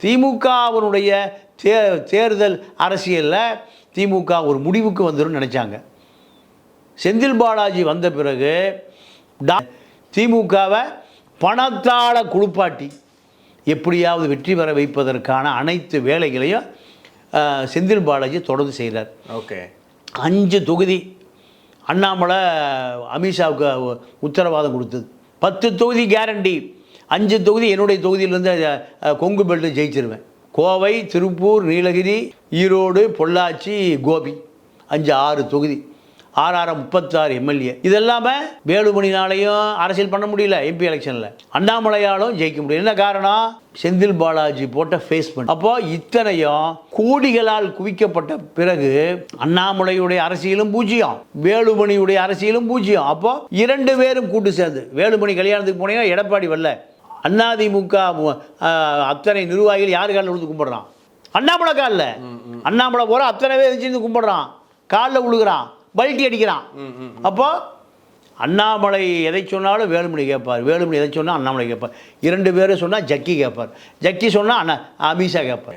திமுகவினுடைய தேர்தல் அரசியலில் திமுக ஒரு முடிவுக்கு வந்துடும் நினச்சாங்க. செந்தில் பாலாஜி வந்த பிறகு திமுகவை பணத்தால் குளிப்பாட்டி எப்படியாவது வெற்றி பெற வைப்பதற்கான அனைத்து வேலைகளையும் செந்தில் பாலாஜி தொடர்ந்து செய்கிறார். ஓகே, 5 தொகுதி அண்ணாமலை அமித்ஷாவுக்கு உத்தரவாதம் கொடுத்தது. 10 தொகுதி கேரண்டி. 5 தொகுதி என்னுடைய தொகுதியிலேருந்து கொங்கு பெல்ட்டு ஜெயிச்சிருவேன். கோவை, திருப்பூர், நீலகிரி, ஈரோடு, பொள்ளாச்சி, கோபி 6 தொகுதி. 36 எம்எல்ஏ. இதெல்லாமல் வேலுமணினாலையும் அரசியல் பண்ண முடியல. எம்பி எலெக்ஷனில் அண்ணாமலையாலும் ஜெயிக்க முடியல. என்ன காரணம்? செந்தில் பாலாஜி போட்ட ஃபேஸ் பண்ண. அப்போ இத்தனையும் கோடிகளால் குவிக்கப்பட்ட பிறகு அண்ணாமலையுடைய அரசியலும் பூஜ்ஜியம், வேலுமணியுடைய அரசியலும் பூஜ்ஜியம். அப்போ 2 பேரும் கூட்டு சேர்ந்து வேலுமணி கல்யாணத்துக்கு போனீங்கன்னா எடப்பாடி வரல. அதிமுக அத்தனை நிர்வாகிகள் யாரு காலில் விழுந்து கும்பிடுறான்? அண்ணாமலை காலில். அண்ணாமலை போகிற அத்தனை பேர் வச்சு கும்பிடுறான், காலில் விழுகிறான், பல்ட்டி அடிக்கிறான். அப்போ அண்ணாமலை எதை சொன்னாலும் வேலுமணி கேட்பார், வேலுமணி எதை சொன்னால் அண்ணாமலை கேட்பார். 2 பேரும் சொன்னால் ஜக்கி கேட்பார், ஜக்கி சொன்னால் அமித்ஷா கேட்பார்.